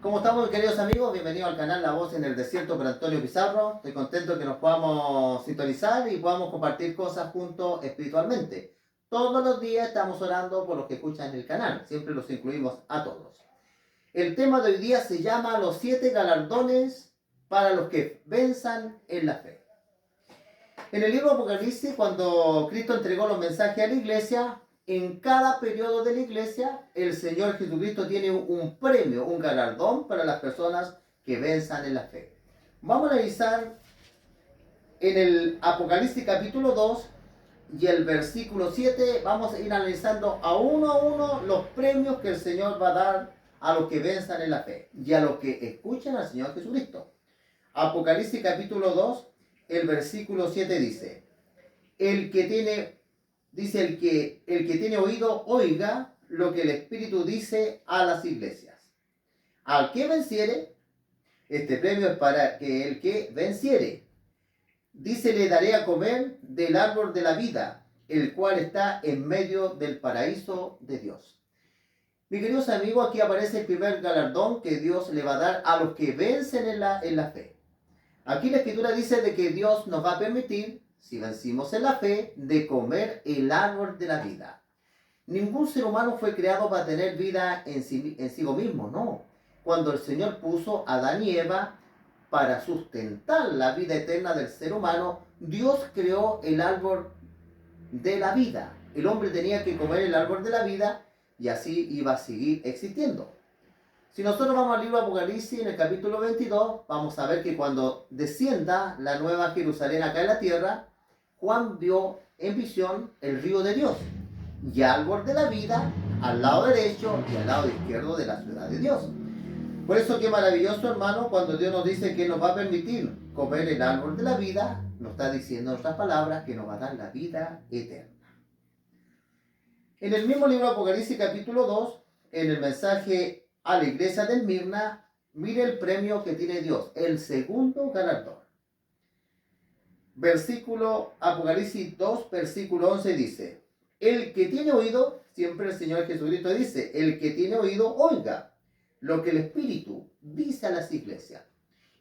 ¿Cómo estamos, queridos amigos? Bienvenidos al canal La Voz en el Desierto por Antonio Pizarro. Estoy contento que nos podamos sintonizar y podamos compartir cosas juntos espiritualmente. Todos los días estamos orando por los que escuchan el canal. Siempre los incluimos a todos. El tema de hoy día se llama Los 7 galardones para los que venzan en la fe. En el libro Apocalipsis, cuando Cristo entregó los mensajes a la iglesia, en cada periodo de la iglesia, el Señor Jesucristo tiene un premio, un galardón para las personas que venzan en la fe. Vamos a analizar en el Apocalipsis capítulo 2 y el versículo 7, vamos a ir analizando a uno los premios que el Señor va a dar a los que venzan en la fe y a los que escuchan al Señor Jesucristo. Apocalipsis capítulo 2, el versículo 7 dice, el que tiene oído, oiga lo que el Espíritu dice a las iglesias. Al que venciere, este premio es para que el que venciere. Dice, le daré a comer del árbol de la vida, el cual está en medio del paraíso de Dios. Mis queridos amigos, aquí aparece el primer galardón que Dios le va a dar a los que vencen en la fe. Aquí la Escritura dice de que Dios nos va a permitir, si vencimos en la fe, de comer el árbol de la vida. Ningún ser humano fue creado para tener vida en sí mismo, no. Cuando el Señor puso a Adán y Eva para sustentar la vida eterna del ser humano, Dios creó el árbol de la vida. El hombre tenía que comer el árbol de la vida y así iba a seguir existiendo. Si nosotros vamos al libro Apocalipsis, en el capítulo 22, vamos a ver que cuando descienda la nueva Jerusalén acá en la tierra, Juan vio en visión el río de Dios y árbol de la vida al lado derecho y al lado izquierdo de la ciudad de Dios. Por eso qué maravilloso, hermano, cuando Dios nos dice que nos va a permitir comer el árbol de la vida, nos está diciendo en otras palabras que nos va a dar la vida eterna. En el mismo libro Apocalipsis capítulo 2, en el mensaje a la iglesia de Esmirna, mire el premio que tiene Dios, el segundo galardón. Versículo Apocalipsis 2, versículo 11 dice, el que tiene oído, siempre el Señor Jesucristo dice, el que tiene oído, oiga lo que el Espíritu dice a las iglesias.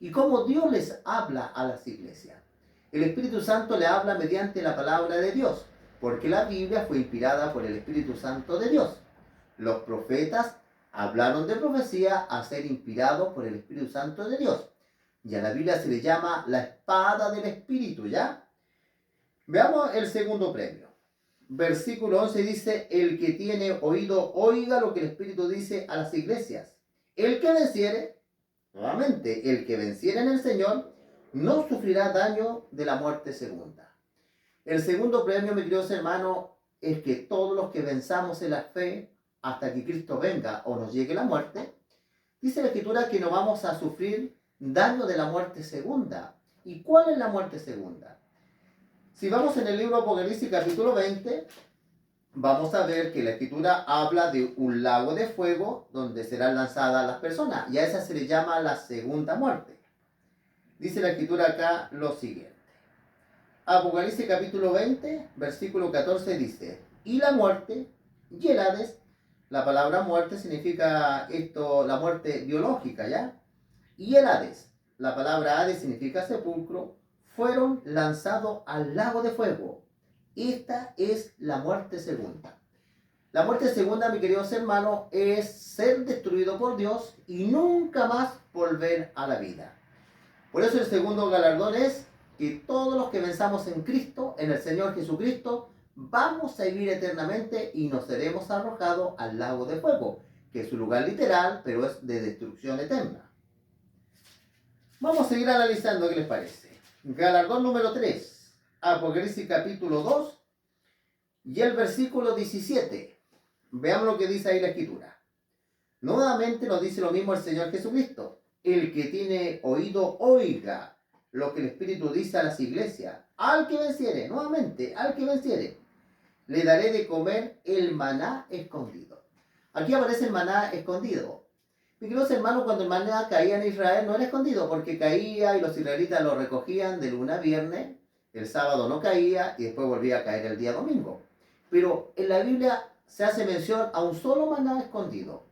Y cómo Dios les habla a las iglesias. El Espíritu Santo le habla mediante la palabra de Dios, porque la Biblia fue inspirada por el Espíritu Santo de Dios. Los profetas hablaron de profecía a ser inspirados por el Espíritu Santo de Dios. Y a la Biblia se le llama la espada del Espíritu, ¿ya? Veamos el segundo premio. Versículo 11 dice, el que tiene oído, oiga lo que el Espíritu dice a las iglesias. El que venciere, nuevamente, el que venciere en el Señor, no sufrirá daño de la muerte segunda. El segundo premio, mis queridos hermanos, es que todos los que venzamos en la fe, hasta que Cristo venga o nos llegue la muerte, dice la Escritura que no vamos a sufrir daño de la muerte segunda. ¿Y cuál es la muerte segunda? Si vamos en el libro Apocalipsis capítulo 20, vamos a ver que la Escritura habla de un lago de fuego donde serán lanzadas las personas, y a esa se le llama la segunda muerte. Dice la Escritura acá lo siguiente. Apocalipsis capítulo 20, versículo 14 dice, y la muerte y el Hades. La palabra muerte significa la muerte biológica, ¿ya? Y el Hades, la palabra Hades significa sepulcro, fueron lanzados al lago de fuego. Esta es la muerte segunda. La muerte segunda, mis queridos hermanos, es ser destruido por Dios y nunca más volver a la vida. Por eso el segundo galardón es que todos los que venzamos en Cristo, en el Señor Jesucristo, vamos a vivir eternamente y nos seremos arrojados al lago de fuego, que es un lugar literal, pero es de destrucción eterna. Vamos a seguir analizando qué les parece. Galardón número 3, Apocalipsis capítulo 2 y el versículo 17. Veamos lo que dice ahí la Escritura. Nuevamente nos dice lo mismo el Señor Jesucristo. El que tiene oído, oiga lo que el Espíritu dice a las iglesias. Al que venciere, nuevamente, al que venciere, le daré de comer el maná escondido. Aquí aparece el maná escondido. Mis queridos hermanos, cuando el maná caía en Israel no era escondido, porque caía y los israelitas lo recogían de lunes a viernes, el sábado no caía y después volvía a caer el día domingo. Pero en la Biblia se hace mención a un solo maná escondido,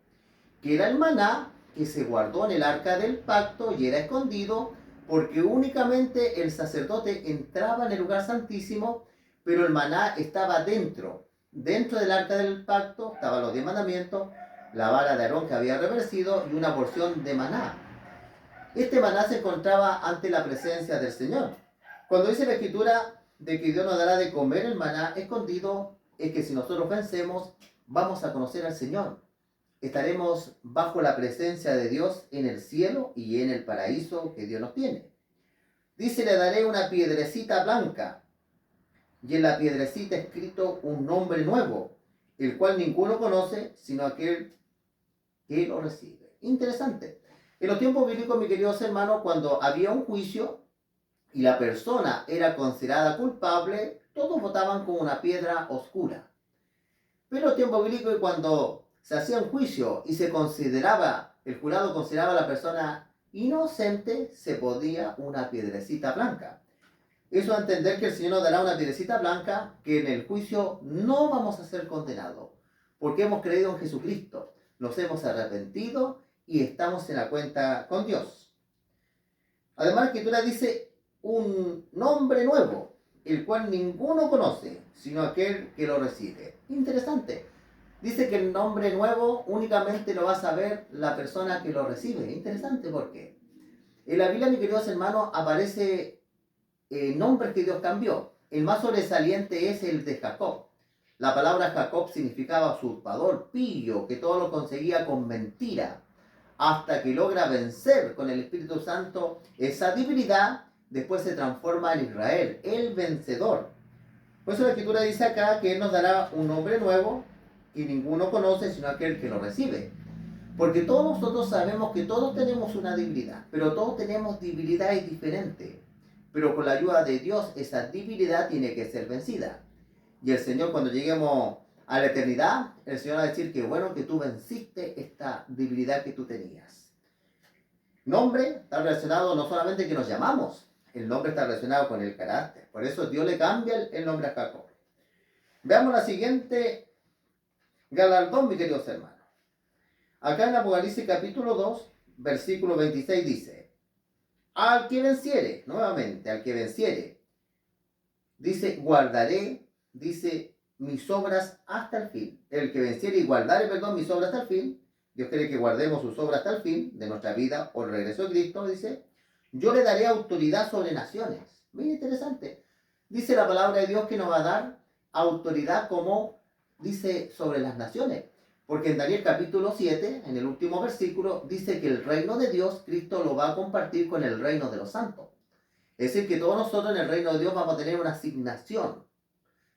que era el maná que se guardó en el arca del pacto y era escondido porque únicamente el sacerdote entraba en el lugar santísimo, pero el maná estaba dentro del arca del pacto, estaban los 10 mandamientos, la vara de Aarón que había reversido y una porción de maná. Este maná se encontraba ante la presencia del Señor. Cuando dice la Escritura de que Dios nos dará de comer el maná escondido, es que si nosotros vencemos, vamos a conocer al Señor. Estaremos bajo la presencia de Dios en el cielo y en el paraíso que Dios nos tiene. Dice, le daré una piedrecita blanca, y en la piedrecita escrito un nombre nuevo, el cual ninguno conoce, sino aquel que lo recibe. Interesante. En los tiempos bíblicos, mis queridos hermanos, cuando había un juicio y la persona era considerada culpable, todos votaban con una piedra oscura. Pero en los tiempos bíblicos, cuando se hacía un juicio y el jurado consideraba a la persona inocente, se podía una piedrecita blanca. Eso a entender que el Señor nos dará una piedrecita blanca, que en el juicio no vamos a ser condenados, porque hemos creído en Jesucristo, nos hemos arrepentido y estamos en la cuenta con Dios. Además, la Escritura dice un nombre nuevo, el cual ninguno conoce, sino aquel que lo recibe. Interesante. Dice que el nombre nuevo únicamente lo va a saber la persona que lo recibe. Interesante, ¿por qué? En la Biblia, mis queridos hermanos, aparece nombres que Dios cambió. El más sobresaliente es el de Jacob. La palabra Jacob significaba usurpador, pillo, que todo lo conseguía con mentira, hasta que logra vencer con el Espíritu Santo esa debilidad. Después se transforma en Israel, el vencedor. Por eso la Escritura dice acá que Él nos dará un nombre nuevo y ninguno conoce sino aquel que lo recibe. Porque todos nosotros sabemos que todos tenemos una debilidad, pero todos tenemos debilidades diferentes. Pero con la ayuda de Dios esa debilidad tiene que ser vencida. Y el Señor, cuando lleguemos a la eternidad, el Señor va a decir que bueno que tú venciste esta debilidad que tú tenías. Nombre está relacionado no solamente que nos llamamos, el nombre está relacionado con el carácter. Por eso Dios le cambia el nombre a Jacob. Veamos la siguiente galardón, mis queridos hermanos. Acá en Apocalipsis capítulo 2, versículo 26 dice, al que venciere, nuevamente, al que venciere, dice, guardaré, dice, mis obras hasta el fin. El que venciere y guardare, mis obras hasta el fin. Dios quiere que guardemos sus obras hasta el fin de nuestra vida o el regreso de Cristo, dice, yo le daré autoridad sobre naciones. Muy interesante. Dice la palabra de Dios que nos va a dar autoridad como, dice, sobre las naciones. Porque en Daniel capítulo 7, en el último versículo, dice que el reino de Dios, Cristo lo va a compartir con el reino de los santos. Es decir, que todos nosotros en el reino de Dios vamos a tener una asignación.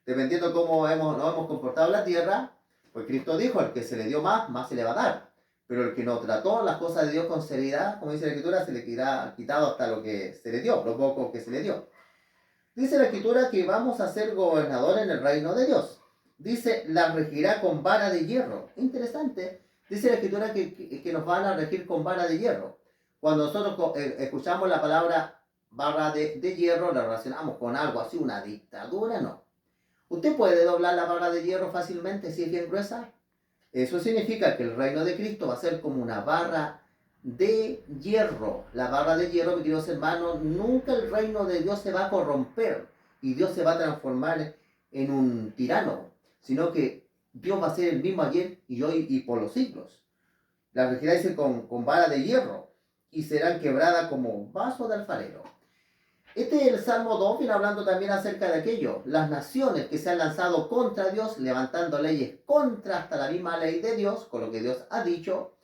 Dependiendo de cómo nos hemos comportado en la tierra, pues Cristo dijo, el que se le dio más, más se le va a dar. Pero el que no trató las cosas de Dios con seriedad, como dice la Escritura, se le queda quitado hasta lo que se le dio, lo poco que se le dio. Dice la Escritura que vamos a ser gobernadores en el reino de Dios. Dice, la regirá con vara de hierro. Interesante. Dice la Escritura que nos van a regir con vara de hierro. Cuando nosotros escuchamos la palabra vara de hierro, la relacionamos con algo así, una dictadura, no. ¿Usted puede doblar la vara de hierro fácilmente si es bien gruesa? Eso significa que el reino de Cristo va a ser como una barra de hierro. La barra de hierro, mis queridos hermanos, nunca el reino de Dios se va a corromper y Dios se va a transformar en un tirano, sino que Dios va a ser el mismo ayer y hoy y por los siglos. La regirá dice con vara de hierro y serán quebradas como vaso de alfarero. Este es el Salmo 2, viene hablando también acerca de aquello. Las naciones que se han lanzado contra Dios, levantando leyes contra hasta la misma ley de Dios, con lo que Dios ha dicho,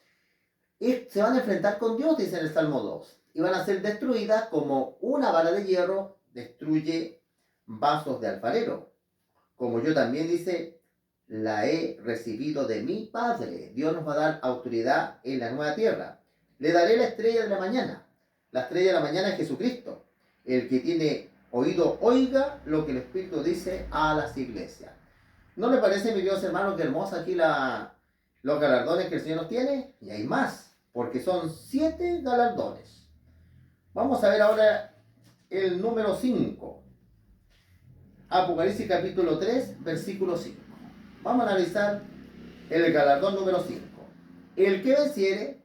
se van a enfrentar con Dios, dice en el Salmo 2. Y van a ser destruidas como una vara de hierro destruye vasos de alfarero. Como yo también, dice, la he recibido de mi Padre. Dios nos va a dar autoridad en la nueva tierra. Le daré la estrella de la mañana. La estrella de la mañana es Jesucristo. El que tiene oído, oiga lo que el Espíritu dice a las iglesias. ¿No le parece, mis queridos hermanos, que hermosa aquí los galardones que el Señor nos tiene? Y hay más, porque son 7 galardones. Vamos a ver ahora el número 5. Apocalipsis capítulo 3, versículo 5. Vamos a analizar el galardón número 5. El que venciere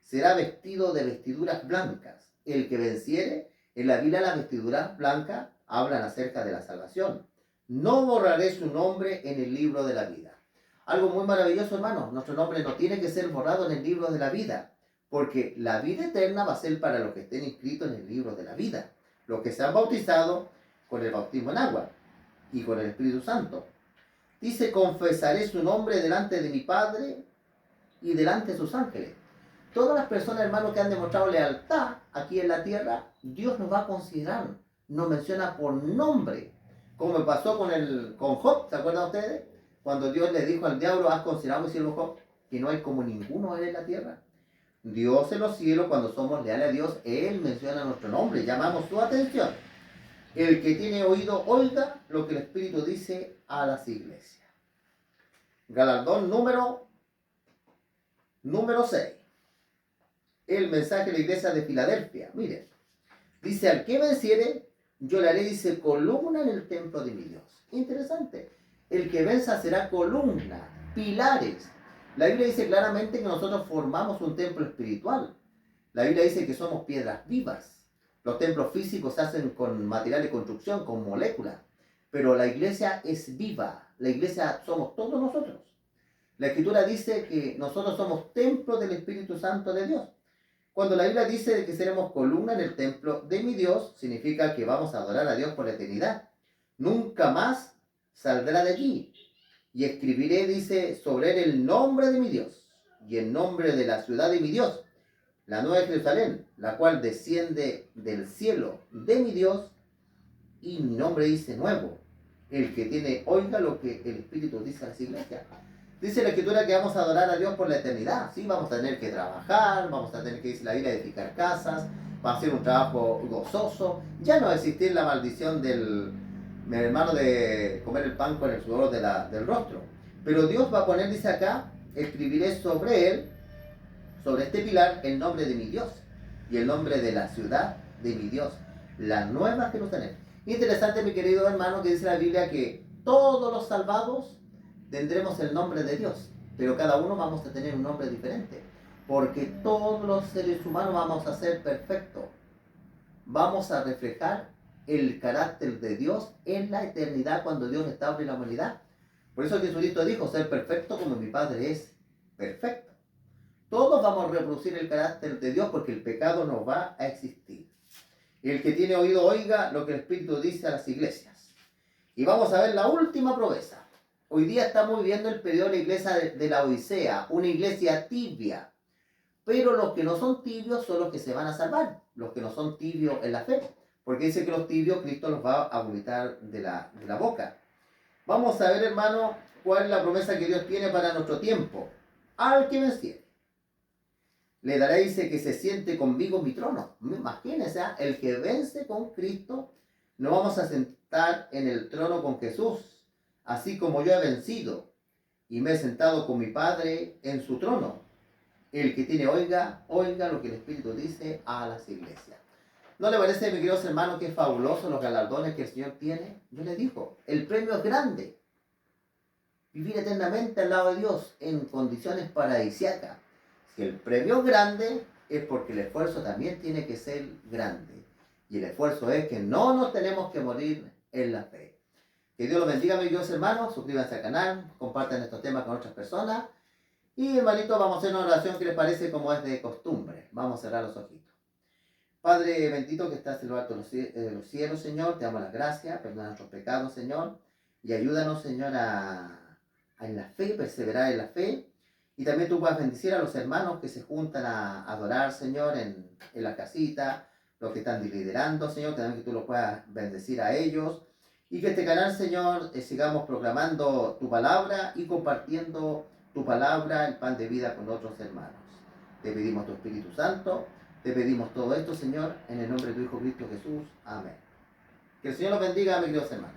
será vestido de vestiduras blancas. El que venciere, en la Biblia las vestiduras blancas hablan acerca de la salvación. No borraré su nombre en el libro de la vida. Algo muy maravilloso, hermano. Nuestro nombre no tiene que ser borrado en el libro de la vida, porque la vida eterna va a ser para los que estén inscritos en el libro de la vida, los que se han bautizado con el bautismo en agua y con el Espíritu Santo. Dice, confesaré su nombre delante de mi Padre y delante de sus ángeles. Todas las personas, hermanos, que han demostrado lealtad aquí en la tierra, Dios nos va a considerar. Nos menciona por nombre, como pasó con Job, ¿se acuerdan ustedes? Cuando Dios le dijo al diablo, ¿has considerado, mi siervo Job, que no hay como ninguno en la tierra? Dios en los cielos, cuando somos leales a Dios, Él menciona nuestro nombre, llamamos su atención. El que tiene oído, oiga lo que el Espíritu dice a las iglesias. Galardón número 6. El mensaje de la iglesia de Filadelfia. Miren, dice, al que venciere, yo le haré, dice, columna en el templo de mi Dios. Interesante. El que venza será columna, pilares. La Biblia dice claramente que nosotros formamos un templo espiritual. La Biblia dice que somos piedras vivas. Los templos físicos se hacen con material de construcción, con moléculas. Pero la iglesia es viva. La iglesia somos todos nosotros. La Escritura dice que nosotros somos templo del Espíritu Santo de Dios. Cuando la Biblia dice que seremos columna en el templo de mi Dios, significa que vamos a adorar a Dios por la eternidad. Nunca más saldrá de allí. Y escribiré, dice, sobre él el nombre de mi Dios y el nombre de la ciudad de mi Dios, la nueva Jerusalén, la cual desciende del cielo de mi Dios, y mi nombre dice nuevo. El que tiene, oiga lo que el Espíritu dice a las iglesias. Dice la Escritura que vamos a adorar a Dios por la eternidad. Sí, vamos a tener que trabajar, vamos a tener que, dice la Biblia, edificar casas, va a ser un trabajo gozoso. Ya no va a existir la maldición del, mi hermano, de comer el pan con el sudor del rostro. Pero Dios va a poner, dice acá, escribiré sobre él, sobre este pilar, el nombre de mi Dios y el nombre de la ciudad de mi Dios, la nueva Jerusalén. Interesante, mi querido hermano, que dice la Biblia que todos los salvados tendremos el nombre de Dios, pero cada uno vamos a tener un nombre diferente, porque todos los seres humanos vamos a ser perfectos. Vamos a reflejar el carácter de Dios en la eternidad cuando Dios restaure la humanidad. Por eso Jesucristo dijo, ser perfecto como mi Padre es perfecto. Todos vamos a reproducir el carácter de Dios porque el pecado no va a existir. El que tiene oído oiga lo que el Espíritu dice a las iglesias. Y vamos a ver la última promesa. Hoy día estamos viviendo el periodo de la iglesia de la Odisea, una iglesia tibia. Pero los que no son tibios son los que se van a salvar, los que no son tibios en la fe. Porque dice que los tibios Cristo los va a vomitar de la boca. Vamos a ver, hermano, cuál es la promesa que Dios tiene para nuestro tiempo. Al que venciere, le daré, dice, que se siente conmigo en mi trono. Imagínense, el que vence con Cristo, nos vamos a sentar en el trono con Jesús, así como yo he vencido y me he sentado con mi Padre en su trono. El que tiene oiga, oiga lo que el Espíritu dice a las iglesias. ¿No le parece, mis queridos hermanos, que es fabuloso los galardones que el Señor tiene? Yo le digo, el premio es grande. Vivir eternamente al lado de Dios en condiciones paradisíacas. Si el premio es grande, es porque el esfuerzo también tiene que ser grande. Y el esfuerzo es que no nos tenemos que morir en la fe. Que Dios los bendiga, mis queridos hermanos. Suscríbanse al canal, compartan estos temas con otras personas. Y, hermanito, vamos a hacer una oración que les parece como es de costumbre. Vamos a cerrar los ojitos. Padre bendito que estás en lo alto de los cielos, Señor, te damos las gracias, perdona nuestros pecados, Señor, y ayúdanos, Señor, a en la fe, perseverar en la fe, y también tú puedas bendecir a los hermanos que se juntan a adorar, Señor, en la casita, los que están liderando, Señor, también que tú los puedas bendecir a ellos, y que este canal, Señor, sigamos proclamando tu palabra y compartiendo tu palabra, el pan de vida con otros hermanos. Te pedimos tu Espíritu Santo. Te pedimos todo esto, Señor, en el nombre de tu Hijo Cristo Jesús. Amén. Que el Señor los bendiga, mis queridos hermanos.